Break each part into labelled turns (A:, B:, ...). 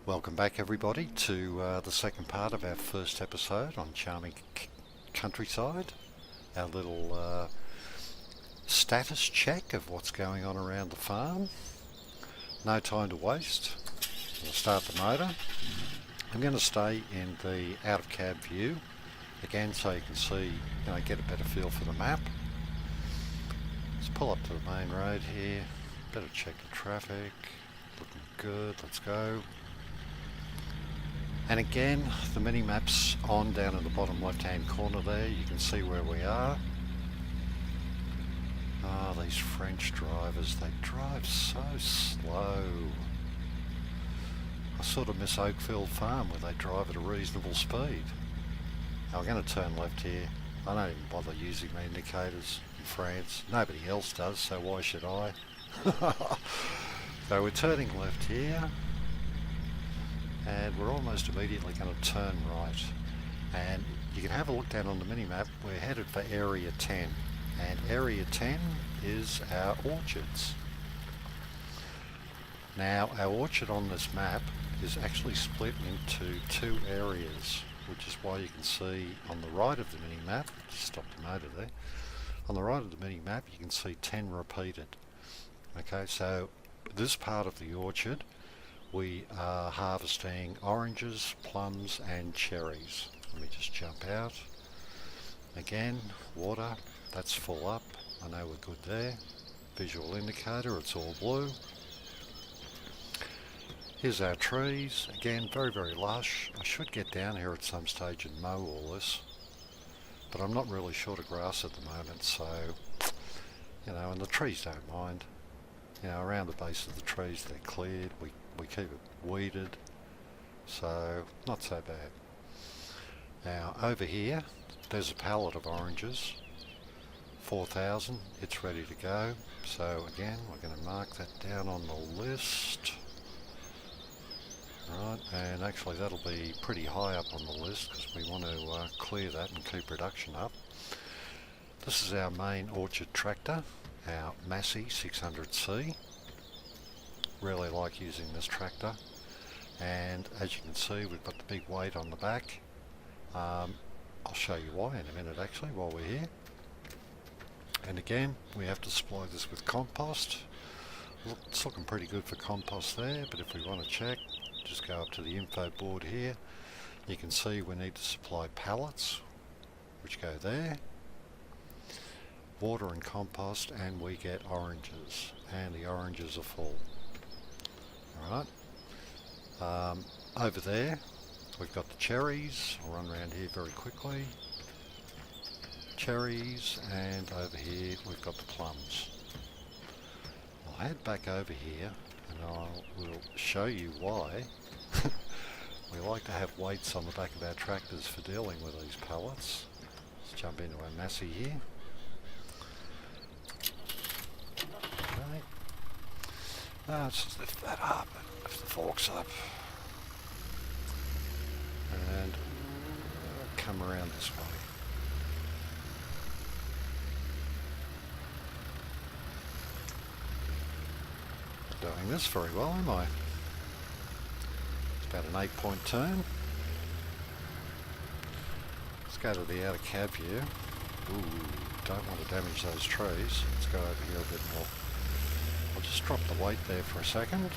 A: Welcome back everybody to the second part of our first episode on Charming Countryside. Our little status check of what's going on around the farm. No time to waste. We'll start the motor. I'm going to stay in the out of cab view again so you can see, get a better feel for the map. Let's pull up to the main road here. Better check the traffic. Looking good. Let's go. And again, the mini-map's on down in the bottom left-hand corner there. You can see where we are. Ah, these French drivers, they drive so slow. I sort of miss Oakfield Farm where they drive at a reasonable speed. Now I'm going to turn left here. I don't even bother using my indicators in France. Nobody else does, so why should I? So we're turning left here. And we're almost immediately going to turn right, and you can have a look down on the mini-map. We're headed for area 10, and area 10 is our orchards. Now our orchard on this map is actually split into two areas, which is why you can see on the right of the mini-map, just stop the motor there, on the right of the mini-map you can see 10 repeated. Okay, so this part of the orchard we are harvesting oranges, plums and cherries. Let me just jump out. Again, water, that's full up. I know we're good there. Visual indicator, it's all blue. Here's our trees. Again, very, very lush. I should get down here at some stage and mow all this. But I'm not really short of grass at the moment, so, and the trees don't mind. Around the base of the trees they're cleared. We keep it weeded, so not so bad. Now over here there's a pallet of oranges, 4,000, it's ready to go. So again we're going to mark that down on the list. Right, and actually that'll be pretty high up on the list because we want to clear that and keep production up. This is our main orchard tractor, our Massey 600C. Really like using this tractor, and as you can see we've got the big weight on the back. I'll show you why in a minute actually while we're here. And again we have to supply this with compost. It's looking pretty good for compost there, but if we want to check, just go up to the info board here. You can see we need to supply pallets which go there, water and compost, and we get oranges, and the oranges are full. Alright, over there we've got the cherries. I'll run around here very quickly. Cherries, and over here we've got the plums. I'll head back over here and will show you why we like to have weights on the back of our tractors for dealing with these pallets. Let's jump into our Massey here. Let's just lift that up, lift the forks up, and come around this way. Not doing this very well, am I? It's about an 8-point turn. Let's go to the outer cab view. Ooh, don't want to damage those trees. Let's go over here a bit more. I'll just drop the weight there for a second.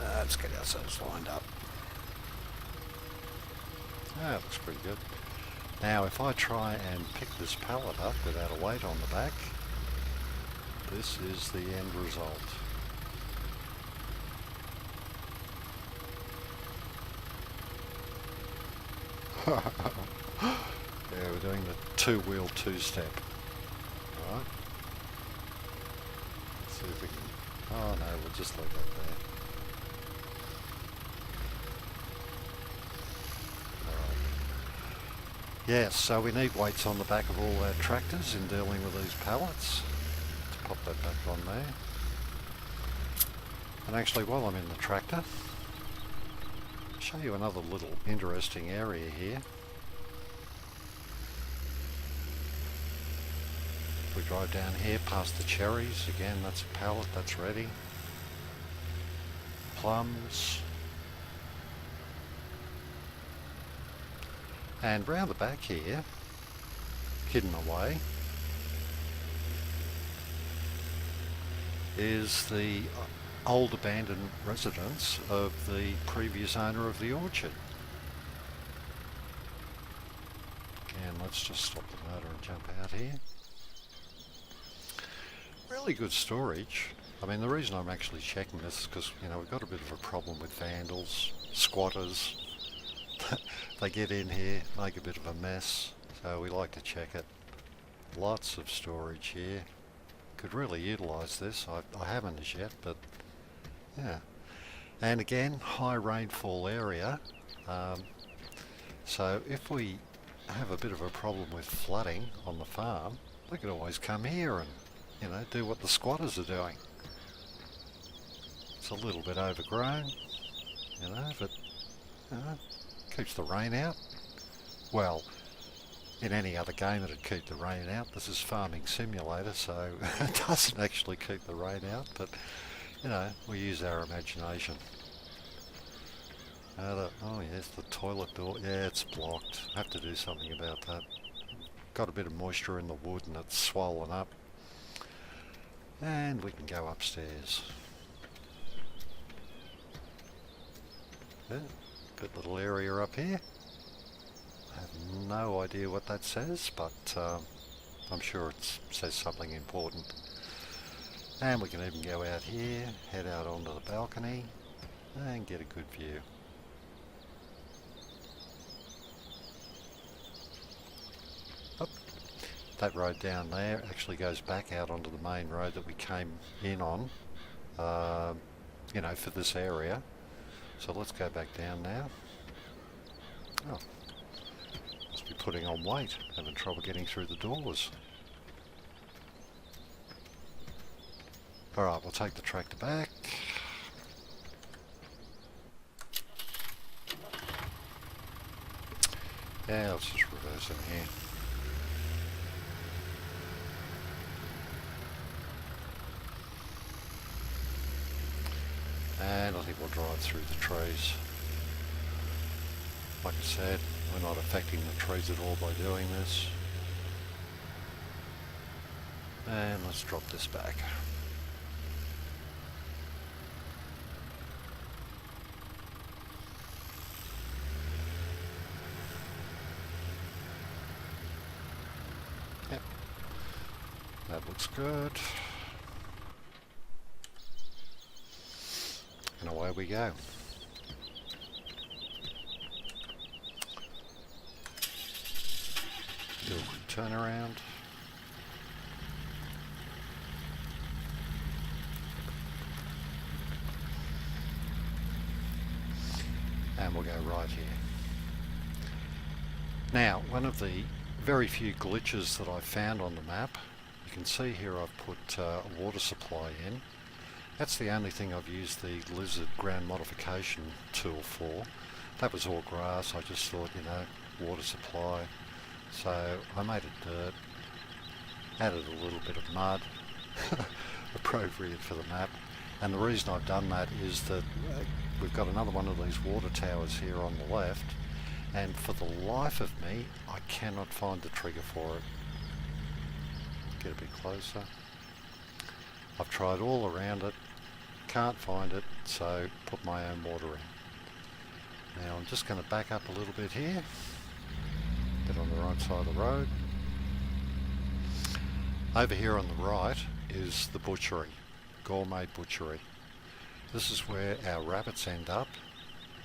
A: Let's get ourselves lined up. That looks pretty good. Now if I try and pick this pallet up without a weight on the back, this is the end result. Yeah, we're doing the two-wheel two-step. Alright. Let's see if we can... Oh no, we'll just leave that there. Alright. Yes, so we need weights on the back of all our tractors in dealing with these pallets. Let's pop that back on there. And actually, while I'm in the tractor, show you another little interesting area here. We drive down here past the cherries. Again, that's a pallet, that's ready. Plums. And round the back here, hidden away, is the old abandoned residence of the previous owner of the orchard. Again, let's just stop the motor and jump out here. Really good storage. I mean, the reason I'm actually checking this is because, you know, we've got a bit of a problem with vandals, squatters. They get in here, make a bit of a mess, so we like to check it. Lots of storage here. Could really utilise this. I haven't as yet, but yeah. And again, high rainfall area. So if we have a bit of a problem with flooding on the farm, we could always come here and, you know, do what the squatters are doing. It's a little bit overgrown, you know, but keeps the rain out. Well, in any other game it'd keep the rain out. This is Farming Simulator, so it doesn't actually keep the rain out, but, you know, we use our imagination. Oh yes, the toilet door, yeah, it's blocked. I have to do something about that. Got a bit of moisture in the wood and it's swollen up. And we can go upstairs. Yeah, good little area up here. I have no idea what that says, but I'm sure it says something important. And we can even go out here, head out onto the balcony and get a good view. Oh, that road down there actually goes back out onto the main road that we came in on, you know, for this area. So let's go back down now. Oh, must be putting on weight, having trouble getting through the doors. Alright, we'll take the tractor back. Yeah, let's just reverse in here. And I think we'll drive through the trees. Like I said, we're not affecting the trees at all by doing this. And let's drop this back. Yep, that looks good. And away we go. Do a quick turnaround. And we'll go right here. Now, one of the very few glitches that I've found on the map, you can see here I've put a water supply in. That's the only thing I've used the lizard ground modification tool for. That was all grass. I just thought, you know, water supply. So I made it dirt, added a little bit of mud, appropriate for the map. And the reason I've done that is that we've got another one of these water towers here on the left, and for the life of me, I cannot find the trigger for it. Get a bit closer. I've tried all around it, can't find it, so put my own water in. Now I'm just going to back up a little bit here, get on the right side of the road. Over here on the right is the butchery, gourmet butchery. This is where our rabbits end up.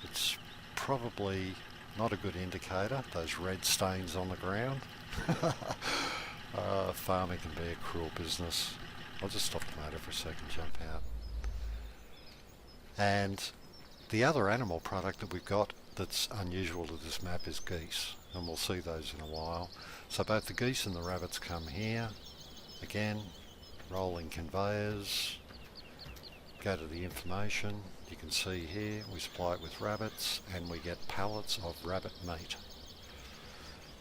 A: It's probably not a good indicator, those red stains on the ground. Farming can be a cruel business. I'll just stop the motor for a second, jump out. And the other animal product that we've got that's unusual to this map is geese, and we'll see those in a while. So both the geese and the rabbits come here. Again, rolling conveyors, go to the information. You can see here we supply it with rabbits and we get pallets of rabbit meat.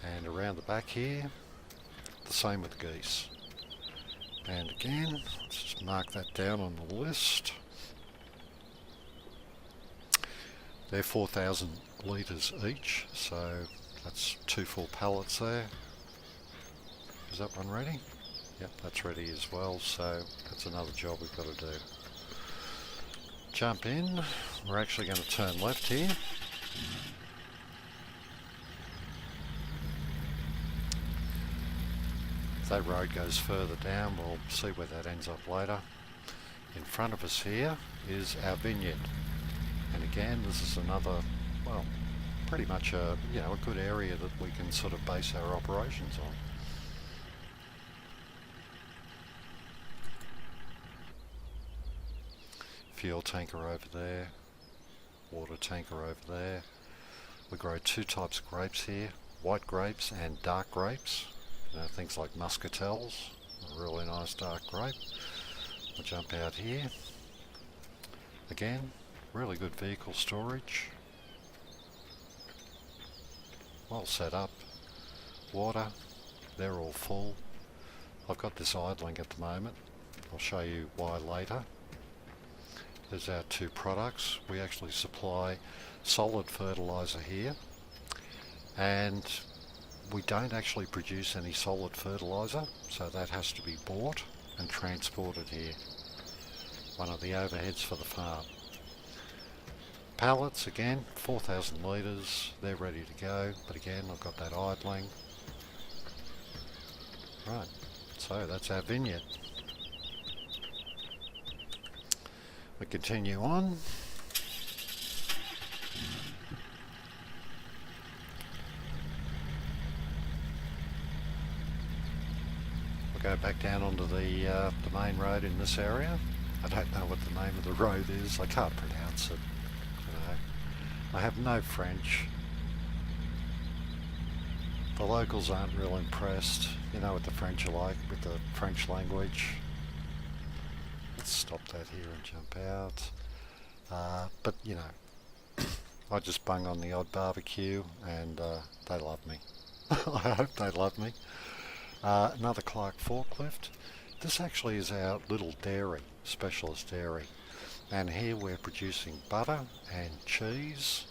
A: And around the back here, the same with geese. And again, let's just mark that down on the list. They're 4,000 litres each, so that's 2 full pallets there. Is that one ready? Yep, that's ready as well, so that's another job we've got to do. Jump in. We're actually going to turn left here. If that road goes further down, we'll see where that ends up later. In front of us here is our vineyard. And again, this is another, well, pretty much a good area that we can sort of base our operations on. Fuel tanker over there, water tanker over there. We grow 2 types of grapes here, white grapes and dark grapes. Things like muscatels, a really nice dark grape. We'll jump out here. Again, really good vehicle storage. Well set up. Water, they're all full. I've got this idling at the moment. I'll show you why later. There's our 2 products. We actually supply solid fertiliser here, and we don't actually produce any solid fertiliser, so that has to be bought and transported here. One of the overheads for the farm. Pallets, again, 4,000 litres, they're ready to go, but again, I've got that idling. Right, so that's our vineyard. We continue on. We'll go back down onto the main road in this area. I don't know what the name of the road is. I can't pronounce it. I have no French. The locals aren't real impressed. You know what the French are like with the French language. Let's stop that here and jump out. But you know, I just bung on the odd barbecue and they love me. I hope they love me. Another Clark forklift. This actually is our little dairy, specialist dairy. And here we're producing butter and cheese,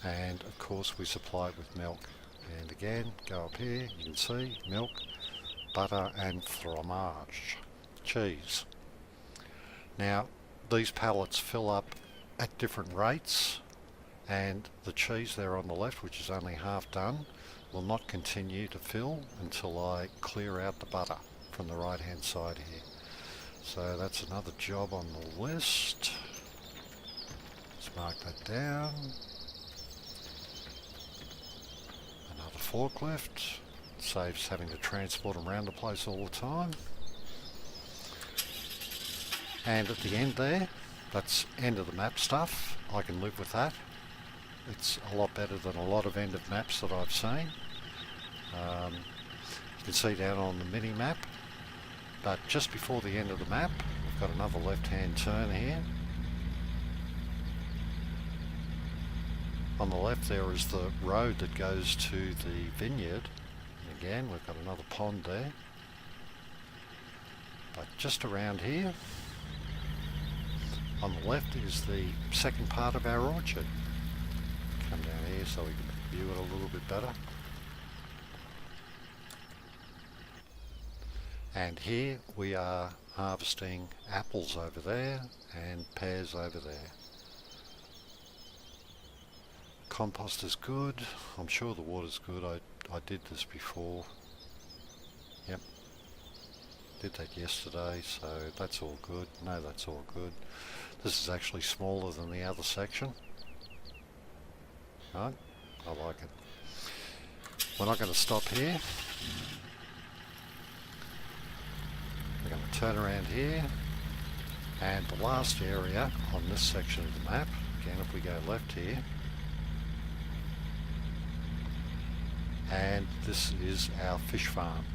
A: and of course we supply it with milk. And again, go up here, you can see milk, butter and fromage, cheese. Now these pallets fill up at different rates, and the cheese there on the left, which is only half done, will not continue to fill until I clear out the butter from the right hand side here. So that's another job on the list. Let's mark that down. Another forklift. Saves having to transport them around the place all the time. And at the end there, that's end of the map stuff. I can live with that. It's a lot better than a lot of end of maps that I've seen. You can see down on the mini map, but just before the end of the map, we've got another left-hand turn here. On the left there is the road that goes to the vineyard. And again, we've got another pond there. But just around here, on the left is the second part of our orchard. Come down here so we can view it a little bit better. And here we are harvesting apples over there and pears over there. Compost is good. I'm sure the water's good. I did this before. Yep. Did that yesterday, so that's all good. No, that's all good. This is actually smaller than the other section. Right? I like it. We're not going to stop here. We're going to turn around here, and the last area on this section of the map, again if we go left here, and this is our fish farm.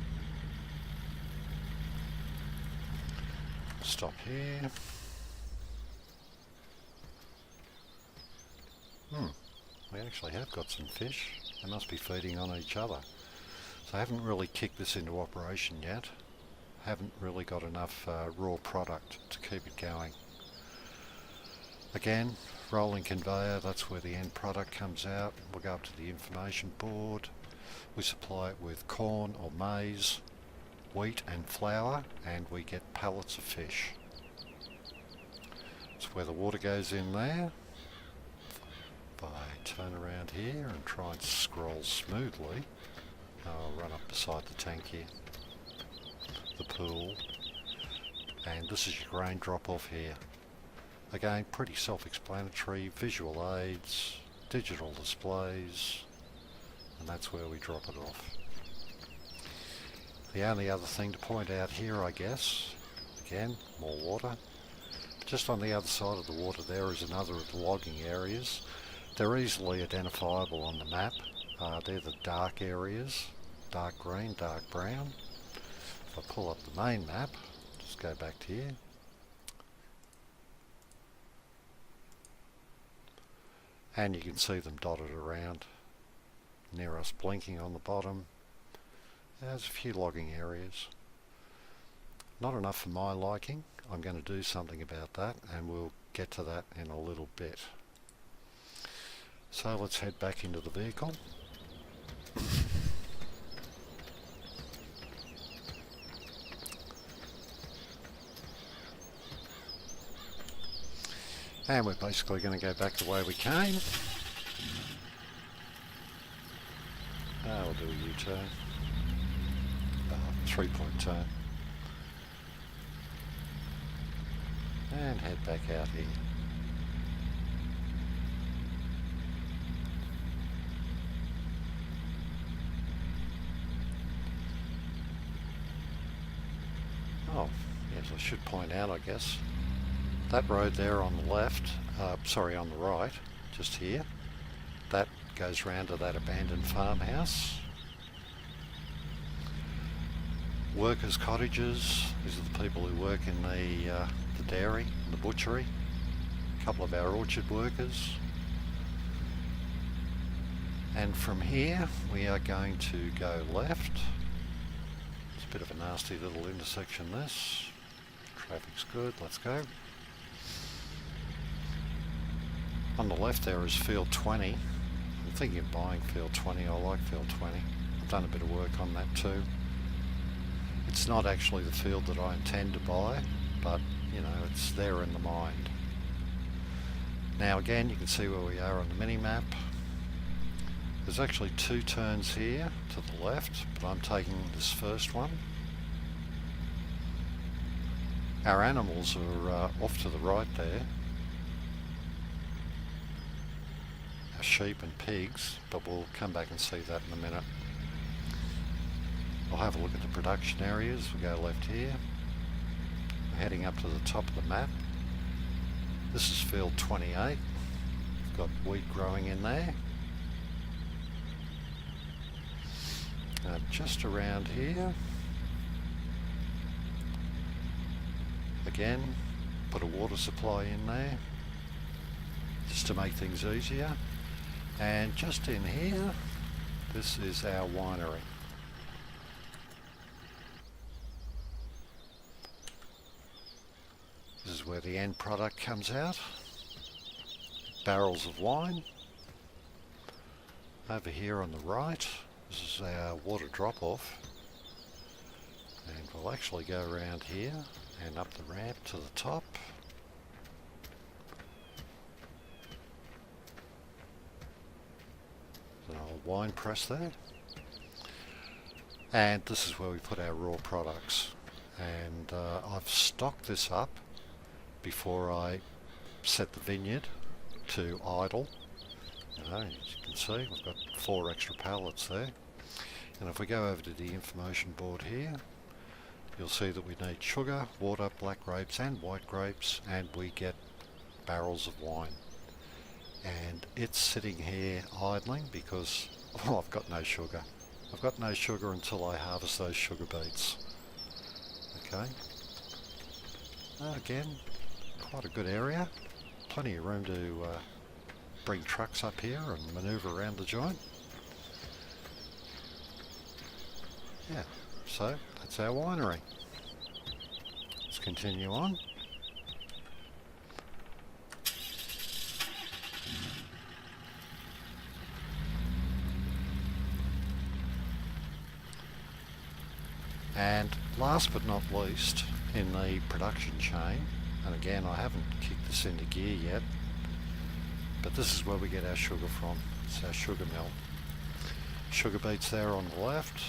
A: Stop here. We actually have got some fish. They must be feeding on each other. So I haven't really kicked this into operation yet. haven't really got enough raw product to keep it going. Again, rolling conveyor, that's where the end product comes out. We'll go up to the information board. We supply it with corn or maize, wheat and flour, and we get pallets of fish. That's where the water goes in there. If I turn around here and try and scroll smoothly, I'll run up beside the tank here, the pool, and this is your grain drop off here. Again, pretty self-explanatory, visual aids, digital displays, and that's where we drop it off. The only other thing to point out here, I guess, again, more water. Just on the other side of the water there is another of the logging areas. They're easily identifiable on the map. They're the dark areas, dark green, dark brown. If I pull up the main map, just go back to here. And you can see them dotted around near us, blinking on the bottom. There's a few logging areas. Not enough for my liking. I'm going to do something about that, and we'll get to that in a little bit. So let's head back into the vehicle. And we're basically going to go back the way we came. We'll do a U-turn. 3-point turn. And head back out here. Oh, yes, I should point out, I guess, that road there on the left, sorry, on the right, just here, that goes round to that abandoned farmhouse. Workers' cottages, these are the people who work in the dairy, the butchery. A couple of our orchard workers. And from here we are going to go left. It's a bit of a nasty little intersection this. Traffic's good, let's go. On the left there is field 20. I'm thinking of buying field 20, I like field 20. I've done a bit of work on that too. It's not actually the field that I intend to buy, but you know, it's there in the mind. Now again, you can see where we are on the mini-map. There's actually two turns here to the left, but I'm taking this first one. Our animals are off to the right there. Our sheep and pigs, but we'll come back and see that in a minute. I'll have a look at the production areas. We go left here. We're heading up to the top of the map. This is field 28. We've got wheat growing in there. Just around here, again, put a water supply in there just to make things easier. And just in here, this is our winery. This is where the end product comes out. Barrels of wine. Over here on the right, this is our water drop-off. And we'll actually go around here and up the ramp to the top. There's an old wine press there. And this is where we put our raw products. And I've stocked this up before I set the vineyard to idle. As you can see, we've got 4 extra pallets there. And if we go over to the information board here, you'll see that we need sugar, water, black grapes and white grapes, and we get barrels of wine. And it's sitting here idling because I've got no sugar. I've got no sugar until I harvest those sugar beets. Okay. Again, quite a good area. Plenty of room to bring trucks up here and manoeuvre around the joint. Yeah, so that's our winery. continue on. And last but not least, in the production chain, and again I haven't kicked this into gear yet, but this is where we get our sugar from. It's our sugar mill. Sugar beets there on the left,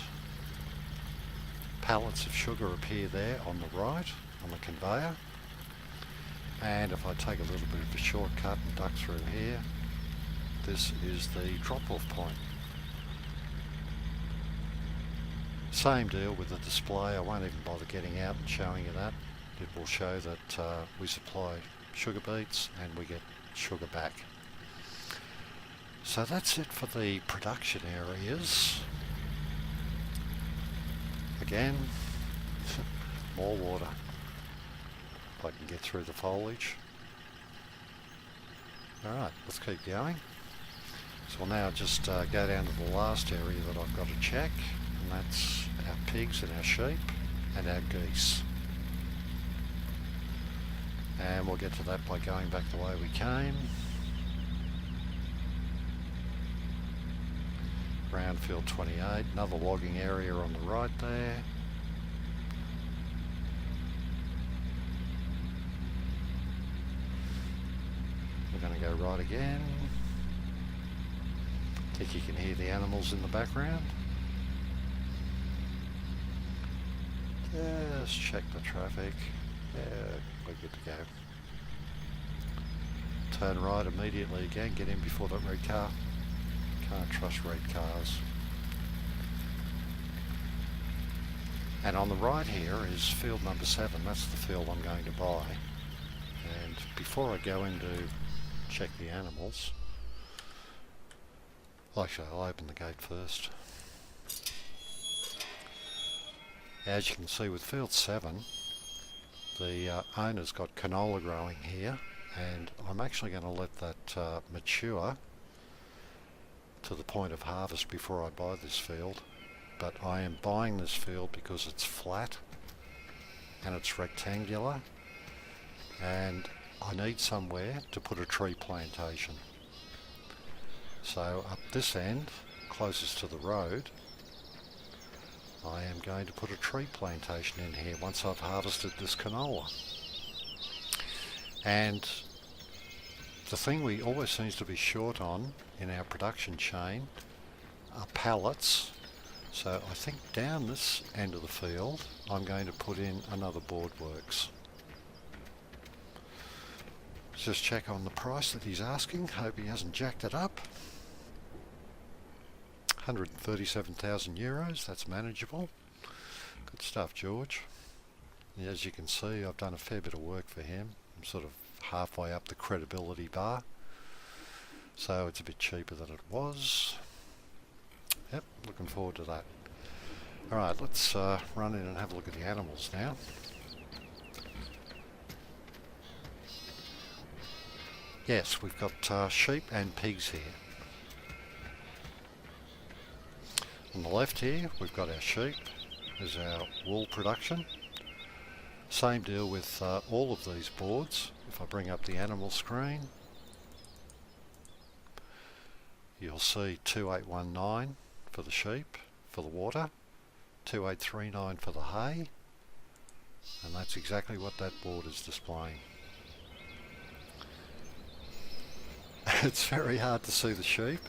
A: pallets of sugar appear there on the right on the conveyor, and if I take a little bit of a shortcut and duck through here, this is the drop-off point. Same deal with the display. I won't even bother getting out and showing you that. It will show that we supply sugar beets and we get sugar back. So that's it for the production areas. Again, more water. If I can get through the foliage. Alright, let's keep going. So we'll now just go down to the last area that I've got to check, and that's our pigs and our sheep and our geese. And we'll get to that by going back the way we came. Brownfield 28, another logging area on the right there. We're going to go right again. I think you can hear the animals in the background. Just check the traffic. Yeah, we're good to go. Turn right immediately again, get in before that red car. Can't trust red cars. And on the right here is field number 7. That's the field I'm going to buy. And before I go in to check the animals, actually I'll open the gate first. As you can see with field 7, the owner's got canola growing here, and I'm actually going to let that mature to the point of harvest before I buy this field. But I am buying this field because it's flat and it's rectangular, and I need somewhere to put a tree plantation. So up this end, closest to the road, I am going to put a tree plantation in here once I've harvested this canola. And the thing we always seems to be short on in our production chain are pallets. So I think down this end of the field I'm going to put in another board works. Let's just check on the price that he's asking. Hope he hasn't jacked it up. 137,000 euros, that's manageable. Good stuff, George. And as you can see, I've done a fair bit of work for him. I'm sort of halfway up the credibility bar, so it's a bit cheaper than it was. Yep, looking forward to that. Alright, let's run in and have a look at the animals now. Yes, we've got sheep and pigs here. On the left here, we've got our sheep. There's our wool production. Same deal with all of these boards. If I bring up the animal screen, you'll see 2819 for the sheep, for the water, 2839 for the hay, and that's exactly what that board is displaying. It's very hard to see the sheep.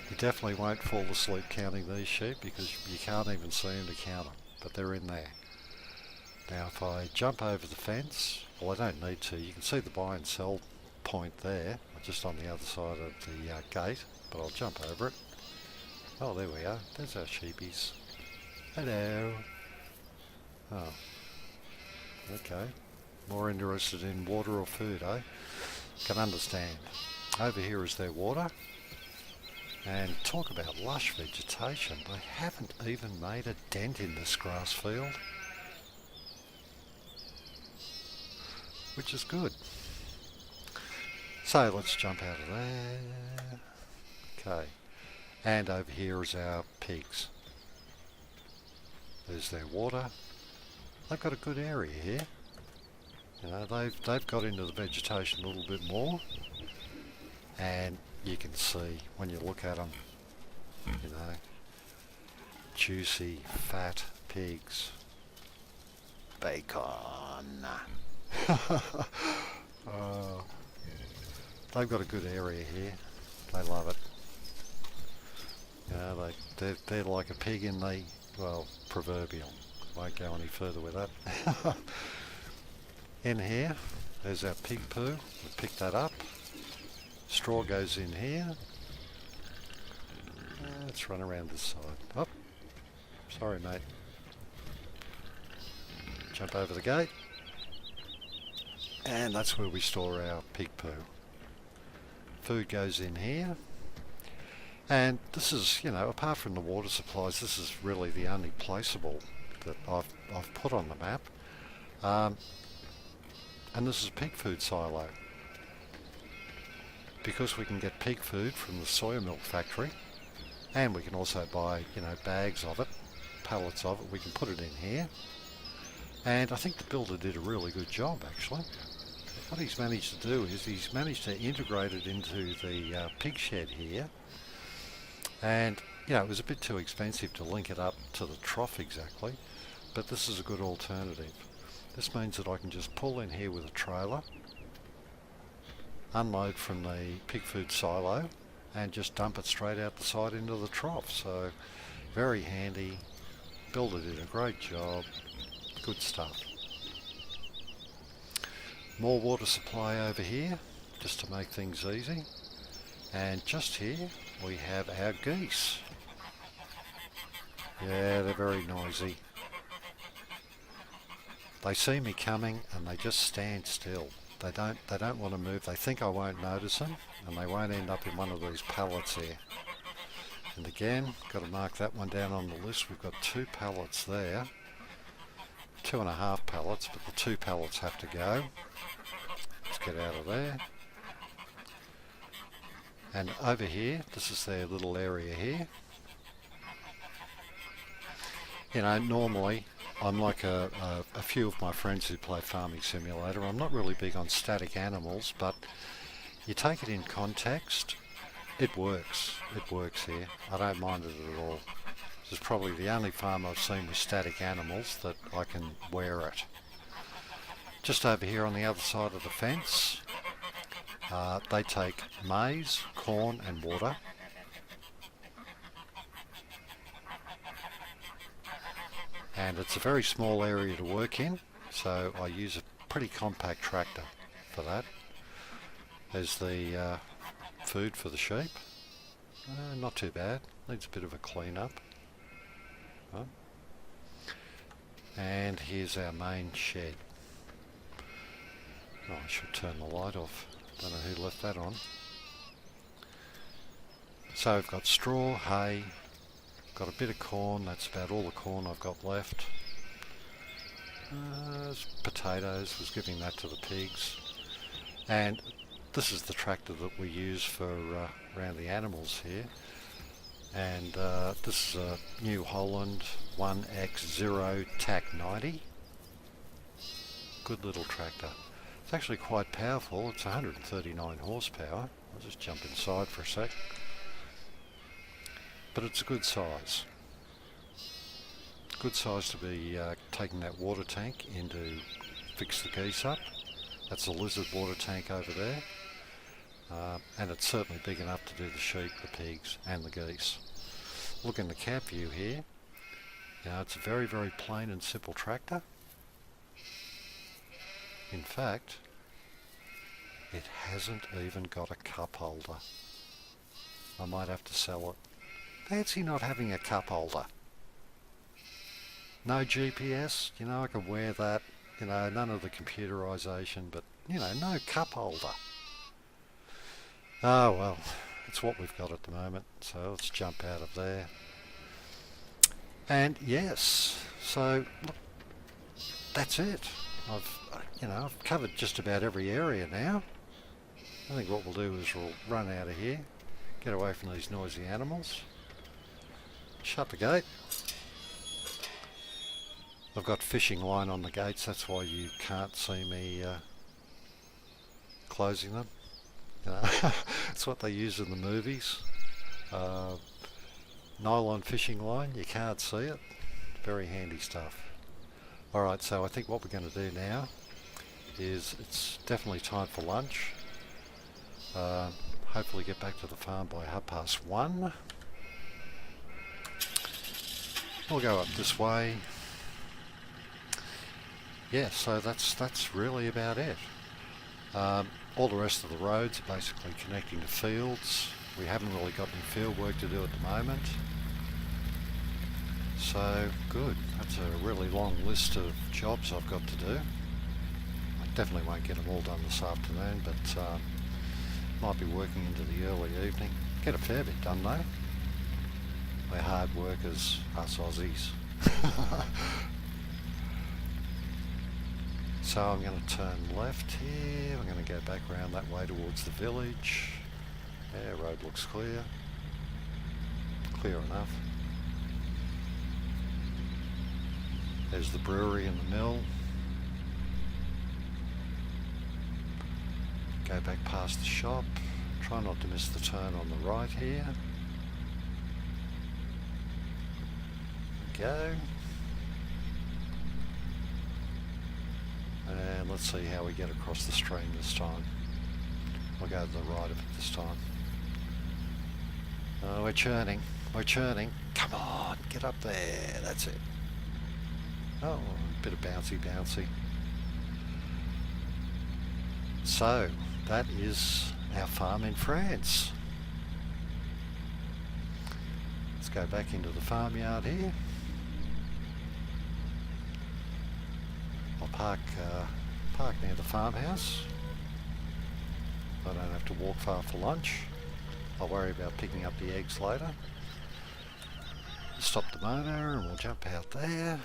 A: You definitely won't fall asleep counting these sheep because you can't even see them to count them, but they're in there. Now if I jump over the fence, well I don't need to, you can see the buy and sell point there, just on the other side of the gate, but I'll jump over it. Oh, there we are, there's our sheepies. Hello. Oh, okay. More interested in water or food, eh? Can understand. Over here is their water. And talk about lush vegetation, they haven't even made a dent in this grass field, which is good. So let's jump out of there. Okay, and over here is our pigs. There's their water, they've got a good area here. You know, they've got into the vegetation a little bit more, and you can see when you look at them, you know, juicy, fat pigs. Bacon. They've got a good area here. They love it. You know, they're like a pig in the, well, proverbial. Won't go any further with that. In here, there's our pig poo. We picked that up. Straw goes in here. Let's run around this side. Oh, sorry mate. Jump over the gate. And that's where we store our pig poo. Food goes in here. And this is, you know, apart from the water supplies, this is really the only placeable that I've put on the map. And this is a pig food silo. Because we can get pig food from the soya milk factory, and we can also buy, you know, bags of it, pallets of it, we can put it in here. And I think the builder did a really good job actually. What he's managed to do is he's managed to integrate it into the pig shed here. And, you know, it was a bit too expensive to link it up to the trough exactly, but this is a good alternative. This means that I can just pull in here with a trailer, unload from the pig food silo, and just dump it straight out the side into the trough. So, very handy. Builder did a great job. Good stuff. More water supply over here, just to make things easy. And just here, we have our geese. Yeah, they're very noisy. They see me coming and they just stand still. They don't want to move. They think I won't notice them, and they won't end up in one of these pallets here. And again, got to mark that one down on the list. We've got 2 pallets there. 2.5 pallets, but the 2 pallets have to go. Let's get out of there. And over here, this is their little area here. You know, normally I'm like a few of my friends who play Farming Simulator. I'm not really big on static animals, but you take it in context, it works. It works here. I don't mind it at all. This is probably the only farm I've seen with static animals that I can wear it. Just over here on the other side of the fence, they take maize, corn and water. And it's a very small area to work in, so I use a pretty compact tractor for that. There's the food for the sheep. Not too bad, needs a bit of a clean up. And here's our main shed. Oh, I should turn the light off. Don't know who left that on. So we've got straw, hay, got a bit of corn. That's about all the corn I've got left. Potatoes, was giving that to the pigs. And this is the tractor that we use for around the animals here. And this is a New Holland 1X0 TAC 90. Good little tractor. It's actually quite powerful. It's 139 horsepower. I'll just jump inside for a sec. But it's a good size. Good size to be taking that water tank in to fix the geese up. That's a lizard water tank over there. And it's certainly big enough to do the sheep, the pigs and the geese. Look in the cab view here. Now it's a very, very plain and simple tractor. In fact, it hasn't even got a cup holder. I might have to sell it. Fancy not having a cup holder. No GPS, you know, I can wear that. You know, none of the computerization, but, you know, no cup holder. Oh well, it's what we've got at the moment, so let's jump out of there. And yes, so look, that's it. I've covered just about every area now. I think what we'll do is we'll run out of here, get away from these noisy animals, shut the gate, I've got fishing line on the gates, that's why you can't see me closing them. It's what they use in the movies. Nylon fishing line, you can't see it. Very handy stuff. Alright, so I think what we're going to do now is it's definitely time for lunch. Hopefully get back to the farm by 1:30. We'll go up this way. Yeah, so that's really about it. All the rest of the roads are basically connecting to fields. We haven't really got any field work to do at the moment. So good, that's a really long list of jobs I've got to do. I definitely won't get them all done this afternoon, but might be working into the early evening. Get a fair bit done though. We're hard workers, us Aussies. So I'm going to turn left here, I'm going to go back around that way towards the village. Yeah, road looks clear. Clear enough. There's the brewery and the mill. Go back past the shop. Try not to miss the turn on the right here. Go. And let's see how we get across the stream this time. We'll go to the right of it this time. Oh, we're churning. We're churning. Come on, get up there. That's it. Oh, a bit of bouncy bouncy. So, that is our farm in France. Let's go back into the farmyard here. I'll park near the farmhouse. I don't have to walk far for lunch. I'll worry about picking up the eggs later. Stop the motor and we'll jump out there.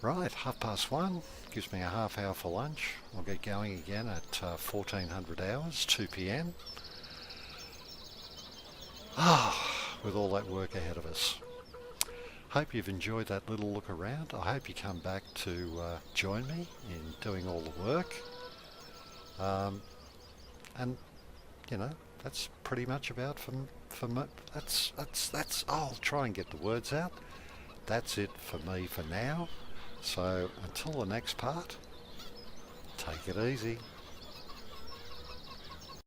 A: Right, 1:30 gives me a half hour for lunch. I'll get going again at 1400 hours, 2 p.m. With all that work ahead of us. Hope you've enjoyed that little look around. I hope you come back to join me in doing all the work. And you know, that's pretty much about for me. That's I'll try and get the words out. That's it for me for now. So until the next part, take it easy.